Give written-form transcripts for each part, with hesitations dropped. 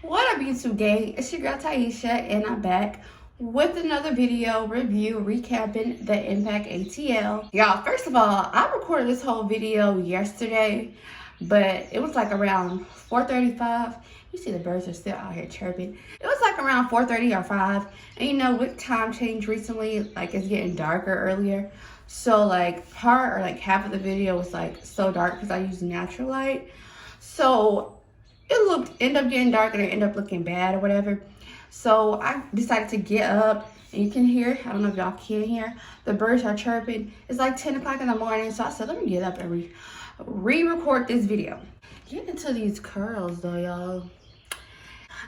What up, YouTube gang? It's your girl Taisha, and I'm back with another video review recapping the Impact ATL. Y'all, first of all, I recorded this whole video yesterday, but it was like around 4:35. You see the birds are still out here chirping. It was like around 4:30 or 5. And you know, with time change recently, like it's getting darker earlier. So like part or like half of the video was like so dark because I used natural light. So it ended up getting dark and it ended up looking bad or whatever. So I decided to get up, and you can hear, I don't know if y'all can hear, the birds are chirping. It's like 10 o'clock in the morning, so I said, let me get up and re-record this video. Get into these curls though, y'all.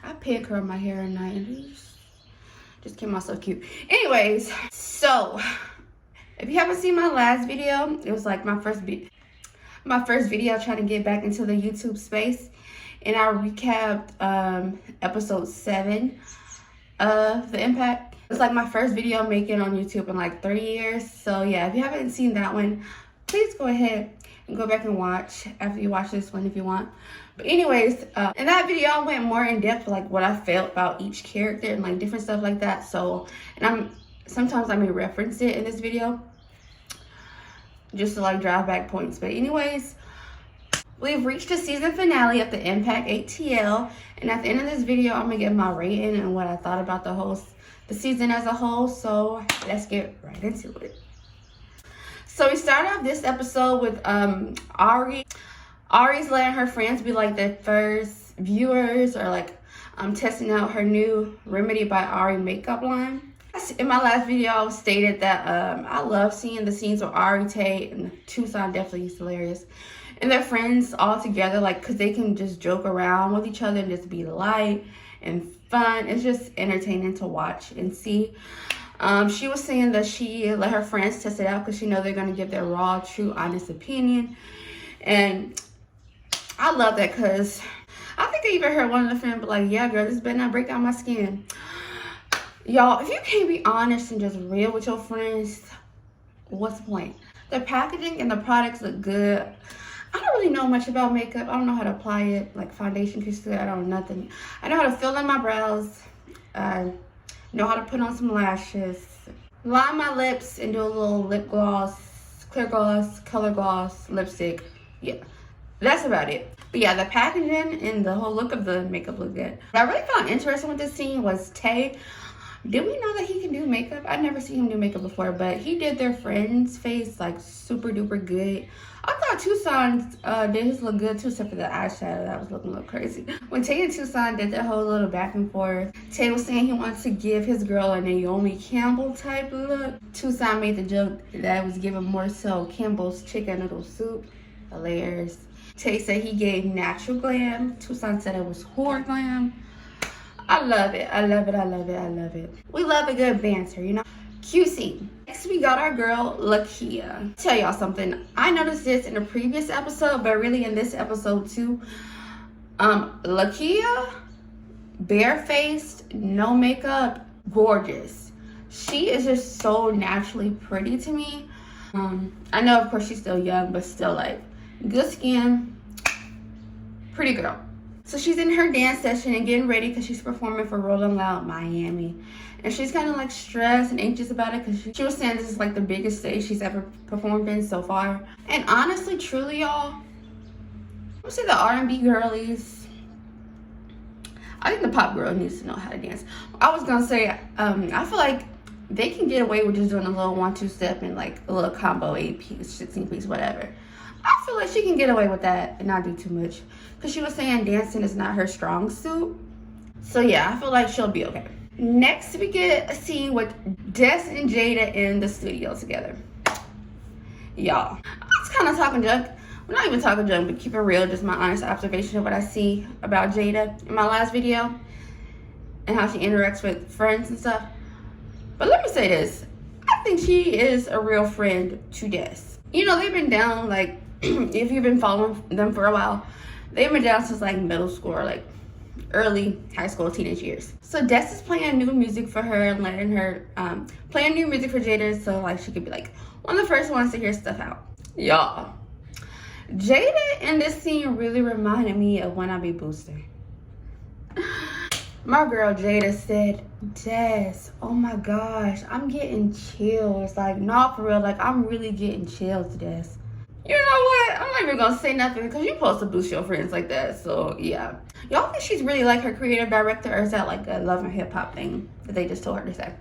I pin curl my hair at night and just came out so cute. Anyways, so if you haven't seen my last video, it was like my first video trying to get back into the YouTube space. And I recapped episode 7 of the Impact. It's like my first video making on YouTube in like 30 years. So yeah, if you haven't seen that one, please go ahead and go back and watch after you watch this one if you want. But anyways, in that video I went more in depth like what I felt about each character and like different stuff like that. So, and sometimes I may reference it in this video just to like drive back points. But anyways, we've reached the season finale of the Impact ATL, and at the end of this video, I'm gonna give my rating and what I thought about the season as a whole. So let's get right into it. So we start off this episode with Ari. Ari's letting her friends be like the first viewers, or like testing out her new Remedy by Ari makeup line. In my last video, I stated that I love seeing the scenes with Ari, Tate, and Tucson. Definitely is hilarious. And their friends all together, like, because they can just joke around with each other and just be light and fun. It's just entertaining to watch and see. She was saying that she let her friends test it out because she know they're going to give their raw, true, honest opinion. And I love that because I think I even heard one of the friends be like, yeah, girl, this better not break out my skin. Y'all, if you can't be honest and just real with your friends, what's the point? The packaging and the products look good. I don't really know much about makeup. I don't know how to apply it, like foundation, concealer. I don't know nothing. I know how to fill in my brows. I know how to put on some lashes, line my lips, and do a little lip gloss, clear gloss, color gloss, lipstick. Yeah, that's about it. But yeah, the packaging and the whole look of the makeup look good. What I really found interesting with this scene was Tay. Did we know that he can do makeup? I'd never seen him do makeup before, but he did their friend's face like super duper good. I thought Tucson did his look good too, except for the eyeshadow. That was looking a little crazy. When Tay and Tucson did that whole little back and forth, Tay was saying he wanted to give his girl a Naomi Campbell type look. Tucson made the joke that it was giving more so Campbell's chicken noodle soup. Hilarious. Tay said he gave natural glam. Tucson said it was whore glam. I love it. I love it. I love it. I love it. We love a good banter, you know? QC. Next, we got our girl, Lakeyah. Tell y'all something. I noticed this in the previous episode, but really in this episode too. Lakeyah, barefaced, no makeup, gorgeous. She is just so naturally pretty to me. I know, of course, she's still young, but still, like, good skin, pretty girl. So she's in her dance session and getting ready because she's performing for Rolling Loud Miami. And she's kind of like stressed and anxious about it because she was saying this is like the biggest stage she's ever performed in so far. And honestly, truly, y'all, I'm gonna say the R&B girlies, I think the pop girl needs to know how to dance. I was gonna say, I feel like they can get away with just doing a little 1-2 step and like a little combo 8-piece, 16-piece, whatever. I feel like she can get away with that and not do too much. Because she was saying dancing is not her strong suit. So yeah, I feel like she'll be okay. Next, we get a scene with Dess and Jayda in the studio together. Y'all, I was kind of talking junk. Well, not even talking junk, but keep it real. Just my honest observation of what I see about Jayda in my last video. And how she interacts with friends and stuff. But let me say this. I think she is a real friend to Dess. You know, they've been down, like, if you've been following them for a while, they've been down since like middle school or like early high school, teenage years. So Dess is playing new music for her and letting her playing new music for Jayda, so like she could be like one of the first ones to hear stuff out. Y'all, Jayda in this scene really reminded me of When I Be Booster. My girl Jayda said, Dess, oh my gosh, I'm getting chills. Like, not for real, like, I'm really getting chills, Dess. You know what? I'm not even gonna say nothing because you're supposed to boost your friends like that. So, yeah. Y'all think she's really like her creative director, or is that like a love and hip hop thing that they just told her to say?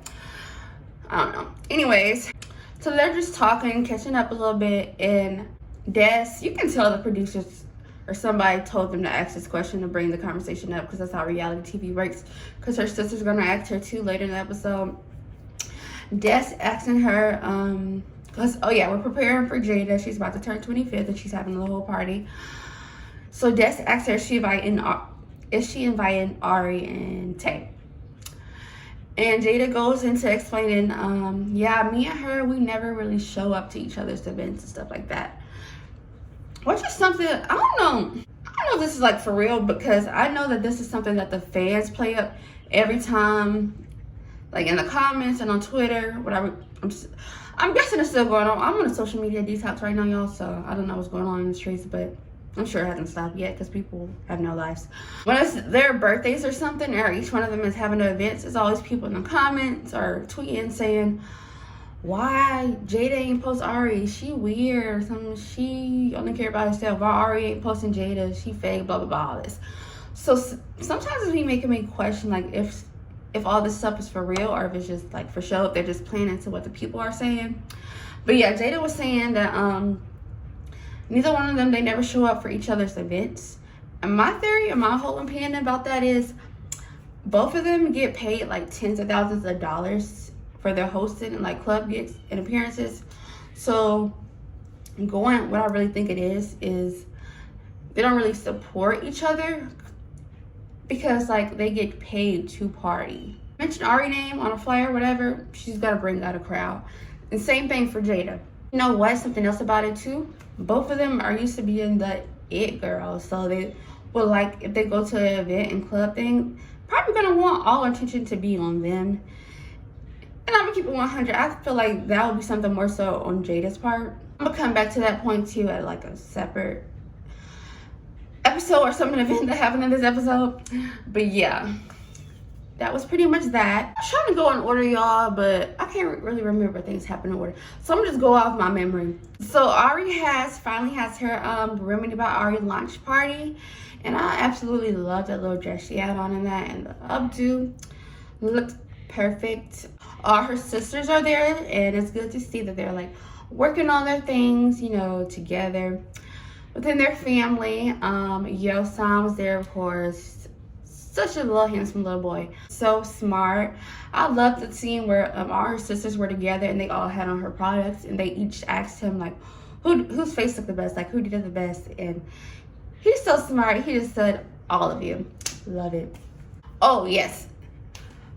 I don't know. Anyways, so they're just talking, catching up a little bit, and Dess, you can tell the producers or somebody told them to ask this question to bring the conversation up, because that's how reality TV works, because her sister's gonna ask her too later in the episode. Dess asking her, because, oh yeah, we're preparing for Jayda. She's about to turn 25th and she's having a little party. So Dess asked her, is she inviting Ari and Tay? And Jayda goes into explaining, yeah, me and her, we never really show up to each other's events and stuff like that. Which is something, I don't know if this is like for real, because I know that this is something that the fans play up every time, like in the comments and on Twitter, whatever. I'm guessing it's still going on. I'm on a social media detox right now, y'all, so I don't know what's going on in the streets, but I'm sure it hasn't stopped yet because people have no lives. When it's their birthdays or something, or each one of them is having their events, it's always people in the comments or tweeting saying, why Jayda ain't post Ari? She weird or something. She only care about herself. Why Ari ain't posting Jayda? She fake, blah, blah, blah, all this. So sometimes it's making me question, like, if all this stuff is for real or if it's just, like, for show, if they're just playing into what the people are saying. But, yeah, Jayda was saying that neither one of them, they never show up for each other's events. And my theory and my whole opinion about that is both of them get paid, like, tens of thousands of dollars for their hosting and like club gigs and appearances. So what I really think it is they don't really support each other because like they get paid to party. Mention Ari's name on a flyer, whatever, she's got to bring out a crowd. And same thing for Jayda. You know what? Something else about it too. Both of them are used to being the it girls, so they will, like, if they go to an event and club thing, probably gonna want all attention to be on them. And I'm gonna keep it 100. I feel like that would be something more so on Jayda's part. I'm gonna come back to that point too at like a separate episode or something event that happened in this episode. But yeah, that was pretty much that. I'm trying to go in order, y'all, but I can't really remember things happen in order. So I'm gonna just go off my memory. So Ari finally has her Remedy by Ari launch party. And I absolutely love that little dress she had on in that, and the updo looked perfect. All her sisters are there, and it's good to see that they're like working on their things, you know, together within their family. Yo-san was there, of course. Such a little handsome little boy, so smart. I love the scene where all her sisters were together and they all had on her products, and they each asked him like whose face looked the best, like who did the best. And he's so smart, he just said all of you. Love it. Oh yes,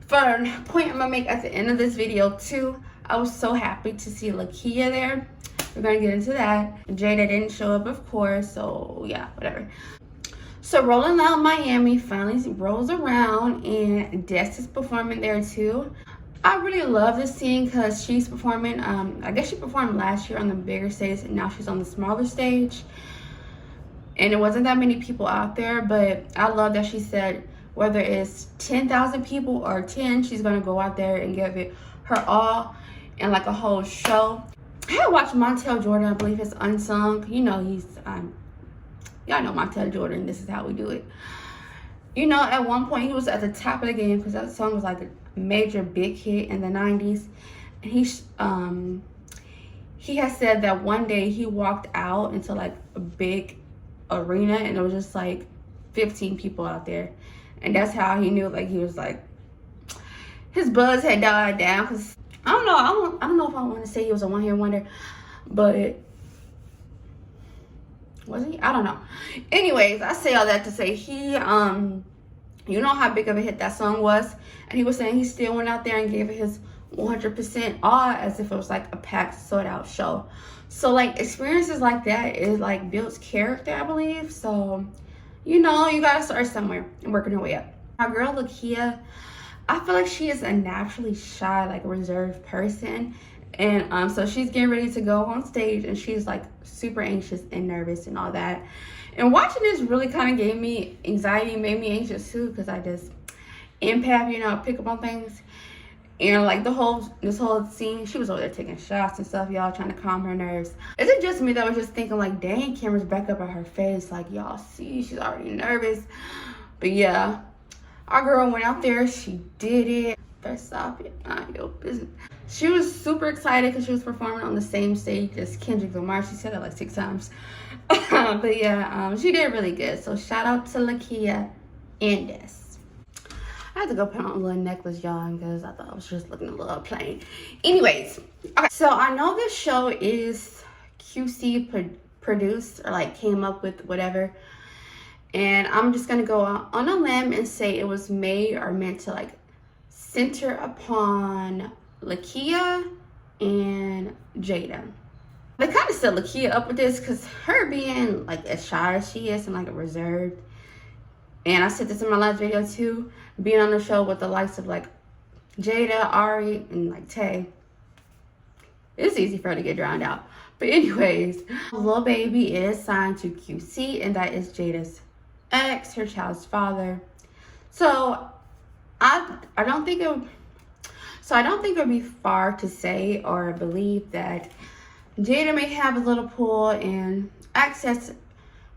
fun point I'm gonna make at the end of this video too, I was so happy to see Lakeyah there. We're gonna get into that. Jayda didn't show up, of course, so yeah, whatever. So Rolling Loud Miami finally rolls around, and Dess is performing there too. I really love this scene because she's performing, I guess she performed last year on the bigger stage, and now she's on the smaller stage. And it wasn't that many people out there, but I love that she said whether it's 10,000 people or 10, she's gonna go out there and give it her all and like a whole show. I had watched Montel Jordan, I believe, his Unsung. You know, he's, y'all know Montel Jordan, This Is How We Do It. You know, at one point he was at the top of the game because that song was like a major big hit in the 90s. And he has said that one day he walked out into like a big arena and it was just like 15 people out there. And that's how he knew, like, he was like, his buzz had died down. Because I don't know if I want to say he was a one-hit wonder, but was he? I don't know. Anyways, I say all that to say he, you know how big of a hit that song was, and he was saying he still went out there and gave it his 100% all, as if it was like a packed, sold out show. So like experiences like that is like builds character, I believe. So, you know, you gotta start somewhere and working your way up. Our girl Lakeyah, I feel like she is a naturally shy, like reserved person. And so she's getting ready to go on stage and she's like super anxious and nervous and all that. And watching this really kind of gave me anxiety, made me anxious too, because empath, you know, pick up on things. And like this whole scene, she was over there taking shots and stuff, y'all, trying to calm her nerves. Is it just me that was just thinking like, dang, camera's back up at her face, like y'all see, she's already nervous. But yeah, our girl went out there, she did it. First off, not your business. She was super excited because she was performing on the same stage as Kendrick Lamar. She said it like 6 times. But yeah, she did really good. So shout out to Lakeyah and Dess. I had to go put on a little necklace, y'all, because I thought I was just looking a little plain. Anyways, okay. So I know this show is QC produced or like came up with whatever. And I'm just going to go on a limb and say it was made or meant to like center upon Lakeyah and Jayda. They kind of set Lakeyah up with this because her being like as shy as she is and like reserved. And I said this in my last video too, being on the show with the likes of like Jayda, Ari, and like Tay, it's easy for her to get drowned out. But anyways, Lil Baby is signed to QC, and that is Jayda's ex, her child's father. So I don't think it would be far to say or believe that Jayda may have a little pull and access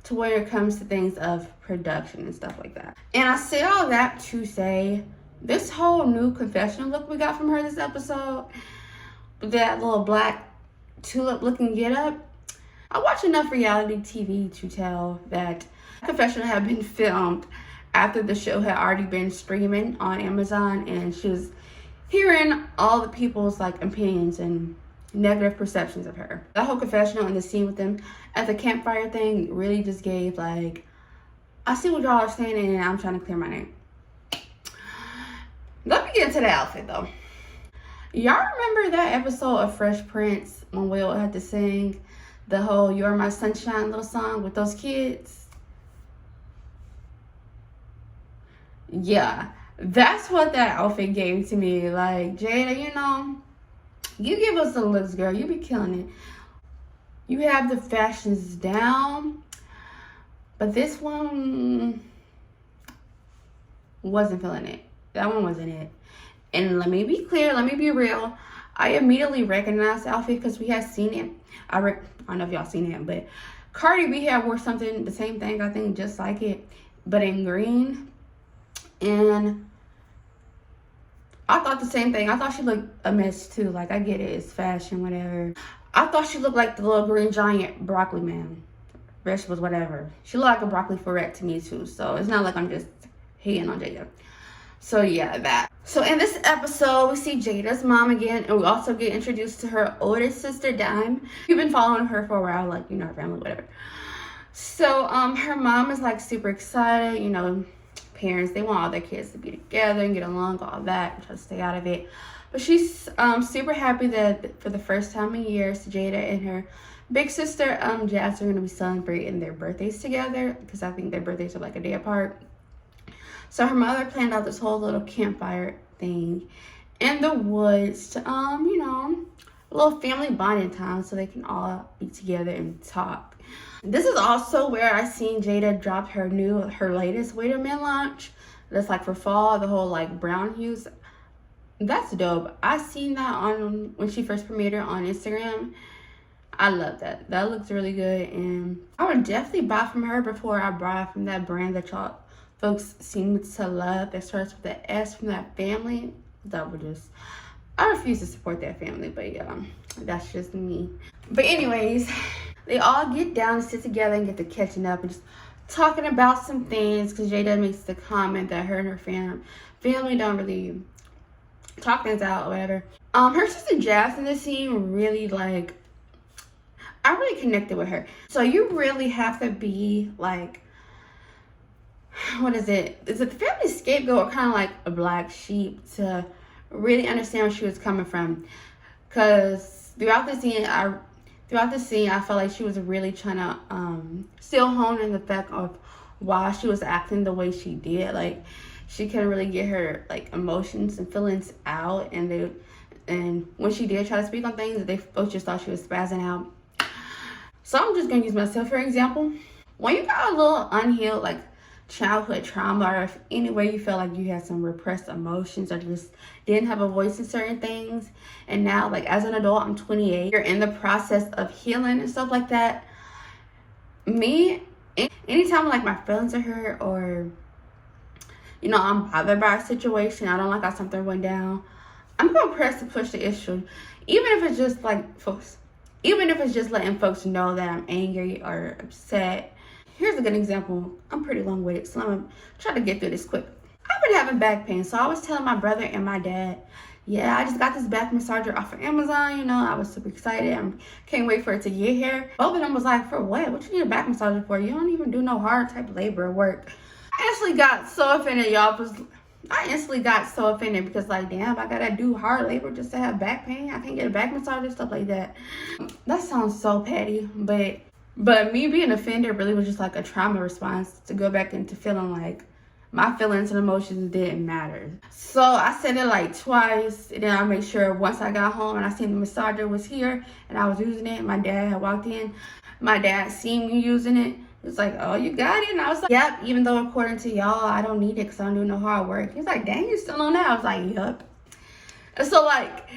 to where it comes to things of production and stuff like that. And I say all that to say, this whole new confessional look we got from her this episode, that little black tulip looking get up, I watch enough reality TV to tell that confessional had been filmed after the show had already been streaming on Amazon, and she was hearing all the people's like opinions and negative perceptions of her. That whole confessional and the scene with them at the campfire thing really just gave like, I see what y'all are saying and I'm trying to clear my name. Let me get into the outfit though. Y'all remember that episode of Fresh Prince when Will had to sing the whole "You're My Sunshine" little song with those kids? Yeah, that's what that outfit gave to me. Like, Jayda, you know, you give us the looks, girl. You be killing it. You have the fashions down. But this one wasn't feeling it. That one wasn't it. And let me be clear. Let me be real. I immediately recognized the outfit because we had seen it. I don't know if y'all seen it, but Cardi B had wore something, the same thing, I think, just like it, but in green. And I thought the same thing. I thought she looked a mess too. Like, I get it, it's fashion, whatever. I thought she looked like the little green giant broccoli man. Vegetables, whatever. She looked like a broccoli ferret to me too. So it's not like I'm just hating on Jayda. So yeah, that. So in this episode, we see Jayda's mom again, and we also get introduced to her oldest sister, Dime. We've been following her for a while, like, you know, her family, whatever. So her mom is like super excited, you know, parents, they want all their kids to be together and get along, all that, and try to stay out of it. But she's super happy that for the first time in years, Jayda and her big sister Jazz are going to be celebrating their birthdays together, because I think their birthdays are like a day apart. So her mother planned out this whole little campfire thing in the woods to you know, a little family bonding time so they can all be together and talk. This is also where I seen Jayda drop her latest Wait a Minute launch. That's like for fall, the whole like brown hues. That's dope. I seen that on when she first premiered it on Instagram. I love that. That looks really good, and I would definitely buy from her before I buy from that brand that y'all folks seem to love that starts with the S from that family. That would just, I refuse to support that family, but yeah, that's just me. But anyways, they all get down and sit together and get to catching up and just talking about some things, because Jayda makes the comment that her and her family don't really talk things out or whatever. Her sister Jazz in this scene really like, I really connected with her. So you really have to be like, what is it? Is it the family scapegoat or kind of like a black sheep to really understand where she was coming from? Because throughout the scene, I felt like she was really trying to still hone in the fact of why she was acting the way she did. Like, she couldn't really get her like emotions and feelings out, and when she did try to speak on things, they both just thought she was spazzing out. So I'm just gonna use myself for example. When you got a little unhealed like childhood trauma, or if any way you feel like you had some repressed emotions or just didn't have a voice in certain things, and now like as an adult, I'm 28, you're in the process of healing and stuff like that. Me, anytime like my feelings are hurt, or you know, I'm bothered by a situation, I don't like how something went down, I'm gonna press to push the issue, even if it's just like folks, even if it's just letting folks know that I'm angry or upset. Here's a good example. I'm pretty long-winded, so I'm gonna try to get through this quick. I've been having back pain, so I was telling my brother and my dad, yeah, I just got this back massager off of Amazon. You know, I was super excited. I can't wait for it to get here. Both of them was like, for what? What you need a back massager for? You don't even do no hard type of labor work. I instantly got so offended, y'all. I instantly got so offended because, like, damn, I gotta do hard labor just to have back pain. I can't get a back massager, stuff like that. That sounds so petty, but me being offended really was just like a trauma response to go back into feeling like my feelings and emotions didn't matter. So I said it like twice, and then I made sure once I got home and I seen the massager was here and I was using it, my dad had walked in. My dad seen me using it. He was like, oh, you got it? And I was like, yep, even though according to y'all, I don't need it because I don't do no hard work. He's like, dang, you still on that? I was like, yep. And so like,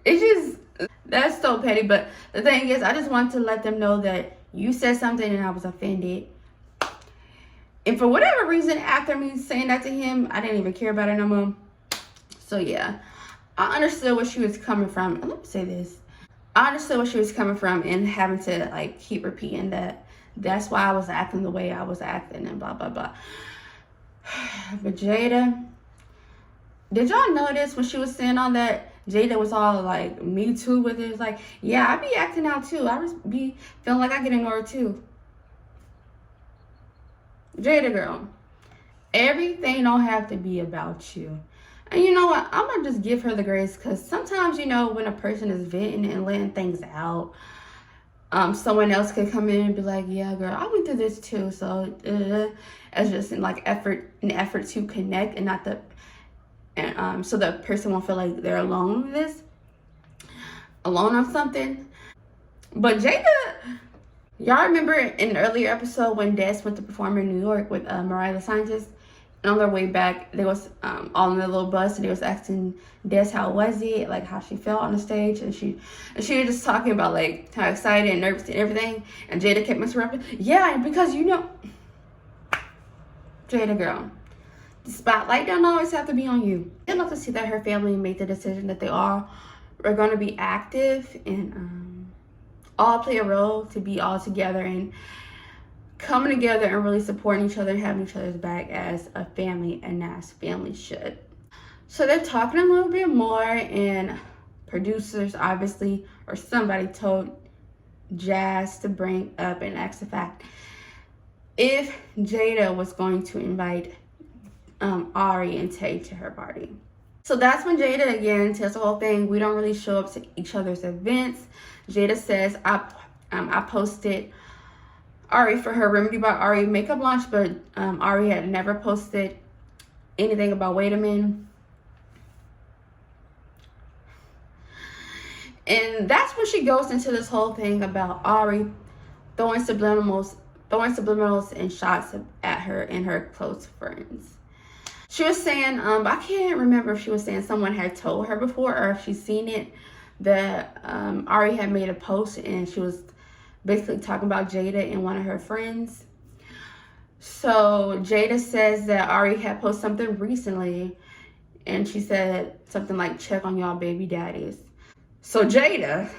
it's just, that's so petty. But the thing is, I just want to let them know that you said something and I was offended. And for whatever reason, after me saying that to him, I didn't even care about it no more. So yeah, I understood where she was coming from. And let me say this. I understood where she was coming from and having to like keep repeating that. That's why I was acting the way I was acting and blah, blah, blah. But Jayda, did y'all notice when she was saying all that, Jayda was all like, me too with it? It's like, yeah, I be acting out too. I just be feeling like I get ignored too. Jayda girl, everything don't have to be about you. And you know what? I'm going to just give her the grace because sometimes, you know, when a person is venting and letting things out, someone else could come in and be like, yeah, girl, I went through this too. So it's just an effort to connect and not the, and so the person won't feel like they're alone with this, alone on something. But Jayda, y'all remember in an earlier episode when Dess went to perform in New York with Mariah the Scientist? And on their way back, they was all in the little bus, and they was asking Dess how was it, like how she felt on the stage, and she was just talking about like how excited and nervous and everything. And Jayda kept interrupting. Yeah, because you know, Jayda girl, the spotlight don't always have to be on you. I'd love to see that her family made the decision that they all were going to be active and all play a role to be all together and coming together and really supporting each other and having each other's back as a family, and as families should. So they're talking a little bit more, and producers obviously or somebody told Jazz to bring up and ask the fact if Jayda was going to invite Ari and Tay to her party. So that's when Jayda again tells the whole thing, we don't really show up to each other's events. Jayda says, I posted Ari for her Remedy by Ari makeup launch, but Ari had never posted anything about Wait a Minute. And that's when she goes into this whole thing about Ari throwing subliminals and shots at her and her close friends. She was saying, I can't remember if she was saying someone had told her before or if she's seen it, that Ari had made a post and she was basically talking about Jayda and one of her friends. So Jayda says that Ari had posted something recently, and she said something like, check on y'all baby daddies. So Jayda,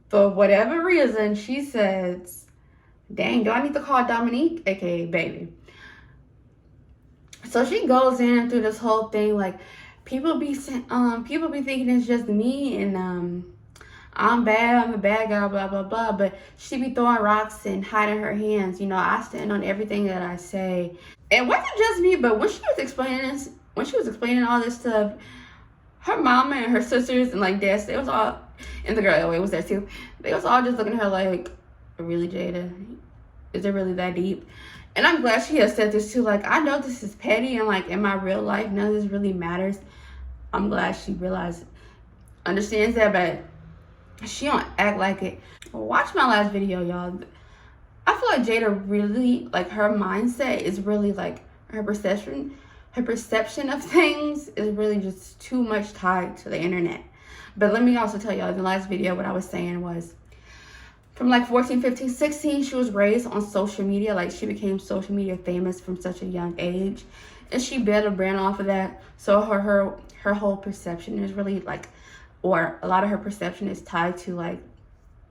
for whatever reason, she says, dang, do I need to call Dominique, aka baby? So she goes in through this whole thing like, people be thinking it's just me and I'm bad, I'm a bad girl, blah, blah, blah. But she be throwing rocks and hiding her hands. You know, I stand on everything that I say. It wasn't just me, but when she was explaining all this stuff, her mama and her sisters and like Dess, they was all, and the girl was there too. They was all just looking at her like, really, Jayda? Is it really that deep? And I'm glad she has said this too. Like, I know this is petty and like in my real life, none of this really matters. I'm glad she understands that, but she don't act like it. Watch my last video, y'all. I feel like Jayda really, like, her mindset is really like her perception of things is really just too much tied to the internet. But let me also tell y'all, in the last video, what I was saying was, from like 14, 15, 16, she was raised on social media. Like, she became social media famous from such a young age, and she built a brand off of that. So her whole perception is really like, or a lot of her perception is tied to like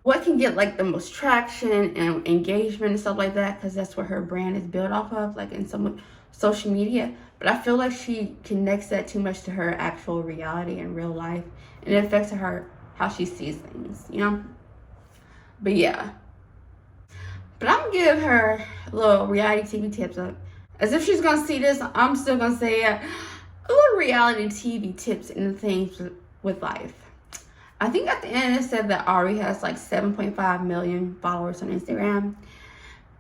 what can get like the most traction and engagement and stuff like that, because that's what her brand is built off of, like in some social media. But I feel like she connects that too much to her actual reality and real life, and it affects her how she sees things, you know. But yeah, but I'm gonna give her little reality TV tips. As if she's gonna see this, I'm still gonna say a little reality TV tips and things with life. I think at the end it said that Ari has like 7.5 million followers on Instagram,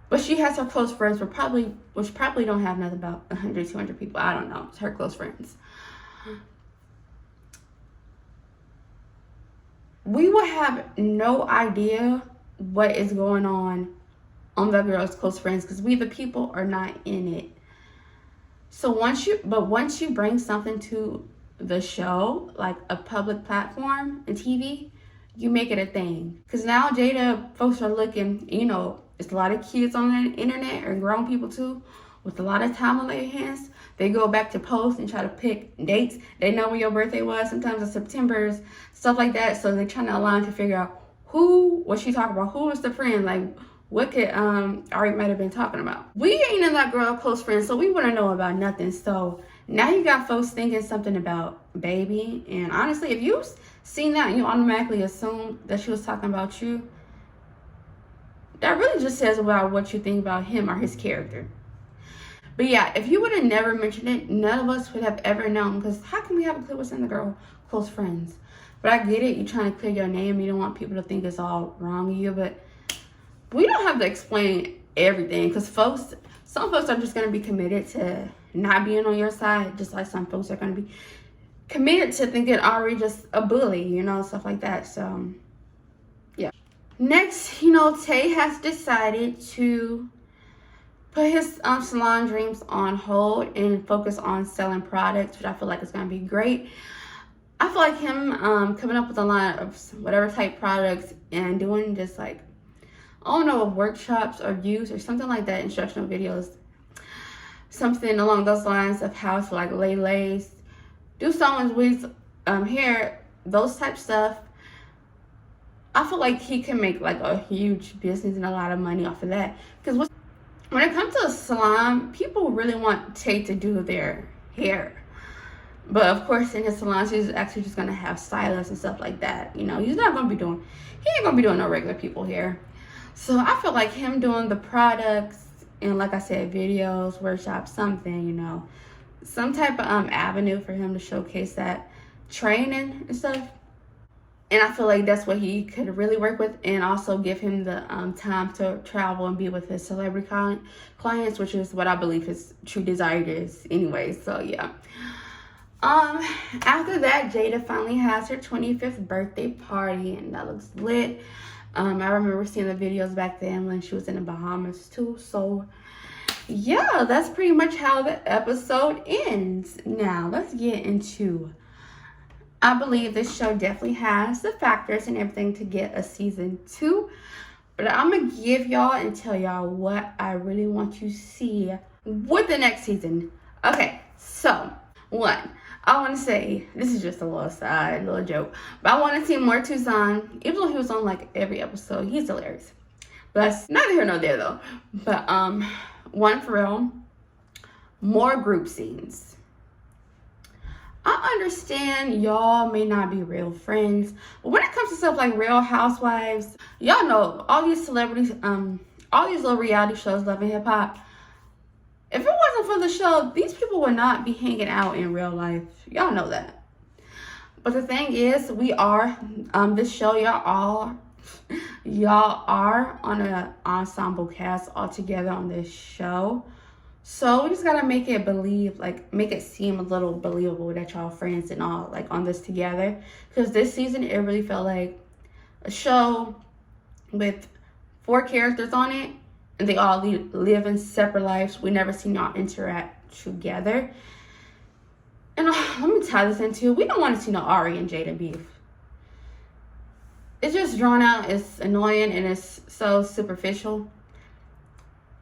but she has her close friends which probably don't have nothing about 100, 200 people. I don't know. It's her close friends. We will have no idea what is going on the girl's close friends, because we the people are not in it. So once you bring something to the show, like a public platform and TV, you make it a thing. Because now Jayda folks are looking, you know, it's a lot of kids on the internet, or grown people too, with a lot of time on their hands. They go back to post and try to pick dates. They know when your birthday was, sometimes it's September's, stuff like that. So they're trying to align to figure out what she talking about, who was the friend, like what could Ari might have been talking about. We ain't in that girl close friends, so we wouldn't know about nothing. So now you got folks thinking something about baby, and honestly, if you've seen that, you automatically assume that she was talking about you. That really just says about what you think about him or his character. But yeah, if you would have never mentioned it, none of us would have ever known, because how can we have a clue what's in the girl close friends? But I get it, you're trying to clear your name, you don't want people to think it's all wrong with you, but we don't have to explain everything, because some folks are just going to be committed to not being on your side, just like some folks are going to be committed to thinking Ari just a bully, you know, stuff like that. So yeah. Next, you know, Tay has decided to put his salon dreams on hold and focus on selling products, which I feel like is going to be great. I feel like him coming up with a line of whatever type products and doing just like, I don't know, workshops or views or something like that, instructional videos, something along those lines of how to like lay lace, do someone's wigs, hair, those type stuff. I feel like he can make like a huge business and a lot of money off of that. Because when it comes to a salon, people really want Tay to do their hair. But of course, in his salon, he's actually just gonna have stylists and stuff like that. You know, he ain't gonna be doing no regular people hair. So I feel like him doing the products and, like I said, videos, workshops, something, you know, some type of avenue for him to showcase that training and stuff. And I feel like that's what he could really work with, and also give him the time to travel and be with his celebrity clients, which is what I believe his true desire is anyway. So yeah. After that, Jayda finally has her 25th birthday party, and that looks lit. I remember seeing the videos back then when she was in the Bahamas too. So yeah, that's pretty much how the episode ends. Now let's get into, I believe this show definitely has the factors and everything to get a season 2. But I'm gonna give y'all and tell y'all what I really want to see with the next season. Okay, so 1, I want to say, this is just a little joke, but I want to see more Tucson, even though he was on like every episode. He's hilarious. But that's neither here nor there though. But 1, for real, more group scenes. I understand y'all may not be real friends, but when it comes to stuff like Real Housewives, y'all know all these celebrities, all these little reality shows, Love and Hip Hop. If it wasn't for the show, these people would not be hanging out in real life. Y'all know that. But the thing is, we are, this show, y'all are on an ensemble cast all together on this show. So we just gotta make it seem a little believable that y'all friends and all, like, on this together. Because this season, it really felt like a show with 4 characters on it, and they all live in separate lives. We never seen y'all interact together. And let me tie this into, we don't want to see no Ari and Jayda beef. It's just drawn out, it's annoying, and it's so superficial.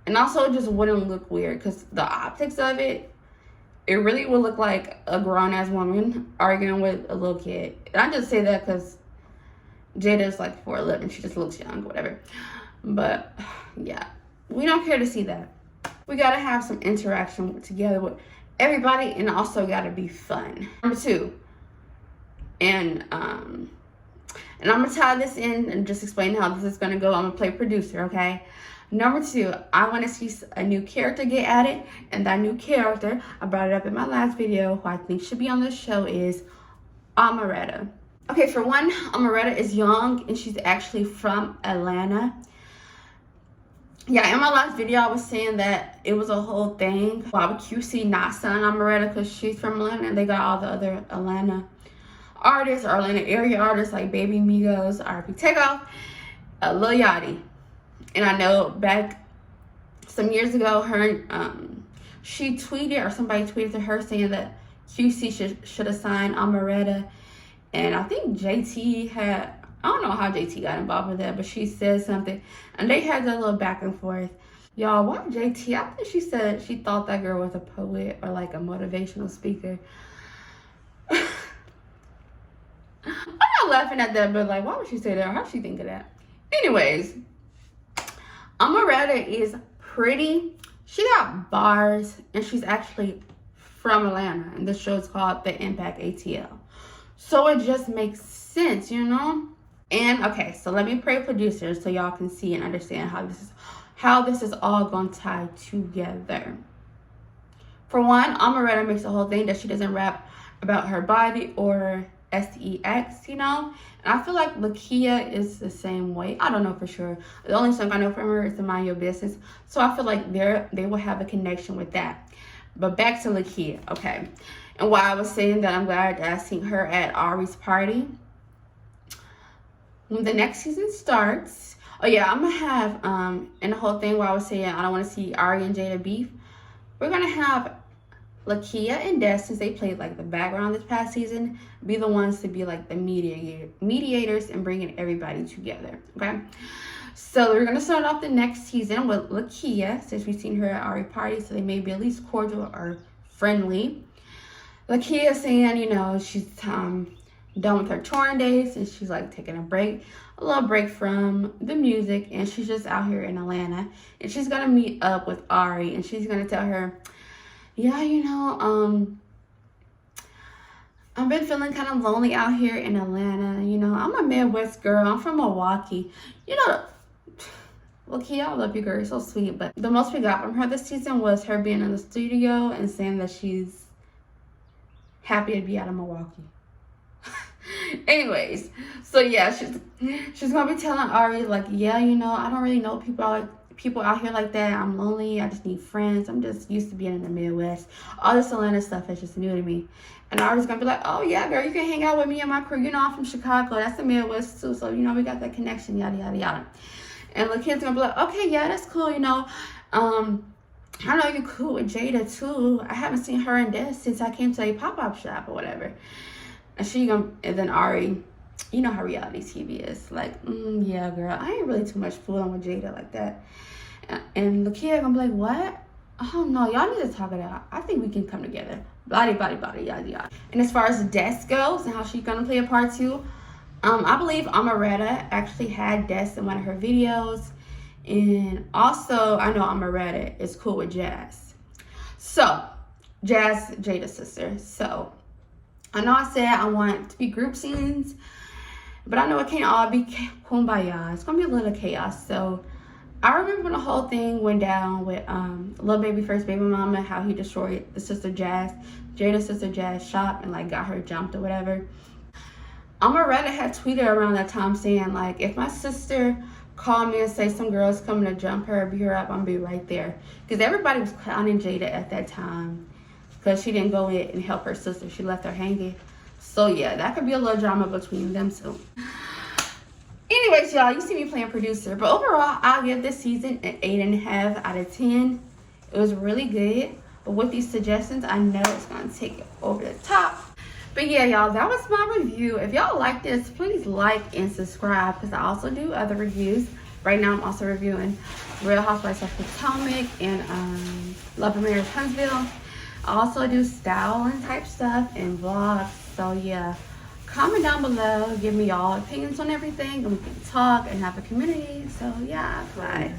And also, it just wouldn't look weird because the optics of it, it really would look like a grown-ass woman arguing with a little kid. And I just say that because Jayda is like 4'11", she just looks young, whatever. But yeah, we don't care to see that. We gotta have some interaction together with everybody, and also gotta be fun. Number 2, and I'm gonna tie this in and just explain how this is gonna go. I'm gonna play producer, okay? Number 2, I want to see a new character get added, and that new character, I brought it up in my last video, who I think should be on this show is Amaretta. Okay, for one, Amaretta is young, and she's actually from Atlanta. Yeah, in my last video, I was saying that it was a whole thing. Why would QC not sign Amaretta because she's from Atlanta, and they got all the other Atlanta artists or Atlanta area artists like Baby Migos, RP Takeoff, Lil Yachty. And I know back some years ago, she tweeted, or somebody tweeted to her saying that QC should have signed Amaretta. And I think JT had, I don't know how JT got involved with that, but she said something. And they had that little back and forth. Y'all, why JT? I think she said she thought that girl was a poet or like a motivational speaker. I'm not laughing at that, but like, why would she say that? How'd she think of that? Anyways, Amaretta is pretty. She got bars, and she's actually from Atlanta. And this show is called the Impact ATL. So it just makes sense, you know? And okay, so let me pray producers so y'all can see and understand how this is all going to tie together. For one, Amaretta makes the whole thing that she doesn't rap about her body or sex, you know? And I feel like Lakeyah is the same way. I don't know for sure. The only song I know from her is the Mind Your Business. So I feel like they will have a connection with that. But back to Lakeyah, okay. And why I was saying that I'm glad that I seen her at Ari's party. When the next season starts, oh yeah, I'm gonna have and the whole thing where I was saying I don't want to see Ari and Jayda beef. We're gonna have Lakeyah and Dess, since they played like the background this past season, be the ones to be like the mediators and bringing everybody together. Okay, so we're gonna start off the next season with Lakeyah, since we've seen her at Ari party, so they may be at least cordial or friendly. Lakeyah saying, you know, she's done with her touring days, and she's like taking a little break from the music, and she's just out here in Atlanta, and she's gonna meet up with Ari, and she's gonna tell her, yeah, you know, I've been feeling kind of lonely out here in Atlanta. You know, I'm a Midwest girl. I'm from Milwaukee. You know, Lakeyah, I love you, girl. You're so sweet. But the most we got from her this season was her being in the studio and saying that she's happy to be out of Milwaukee. Anyways, so yeah, she's gonna be telling Ari like, yeah, you know, I don't really know people out here like that. I'm lonely. I just need friends. I'm just used to being in the Midwest. All this Atlanta stuff is just new to me. And Ari's gonna be like, oh yeah, girl, you can hang out with me and my crew. You know, I'm from Chicago. That's the Midwest too. So, you know, we got that connection, yada, yada, yada. And Lakeyah's gonna be like, okay, yeah, that's cool, you know. I know you're cool with Jayda too. I haven't seen her and Dess since I came to a pop-up shop or whatever. And then Ari, you know how reality TV is. Like, yeah, girl, I ain't really too much fooling with Jayda like that. And Lakeyah gonna be like, what? Oh no, y'all need to talk it out. I think we can come together. Blah, blah, blah, yada, yada. And as far as Dess goes and how she's gonna play a part too, I believe Amaretta actually had Dess in one of her videos. And also, I know Amaretta is cool with Jazz. So, Jazz, Jayda's sister. So, I know I said I want to be group scenes, but I know it can't all be kumbaya. It's gonna be a little chaos. So I remember when the whole thing went down with Lil Baby First Baby Mama, how he destroyed the sister Jazz, Jayda's sister Jazz shop, and like got her jumped or whatever. Amaretta had tweeted around that time saying like, if my sister called me and say some girl's coming to jump her or beat her up, I'm gonna be right there. Because everybody was clowning Jayda at that time, because she didn't go in and help her sister. She left her hanging. So yeah, that could be a little drama between them two. Anyways, y'all, you see me playing producer. But overall, I'll give this season an 8.5 out of 10. It was really good. But with these suggestions, I know it's going to take it over the top. But yeah, y'all, that was my review. If y'all like this, please like and subscribe, because I also do other reviews. Right now, I'm also reviewing Real Housewives of Potomac and Love and Marriage Huntsville. I also do styling type stuff and vlogs. So yeah, comment down below. Give me y'all opinions on everything, and we can talk and have a community. So yeah, bye.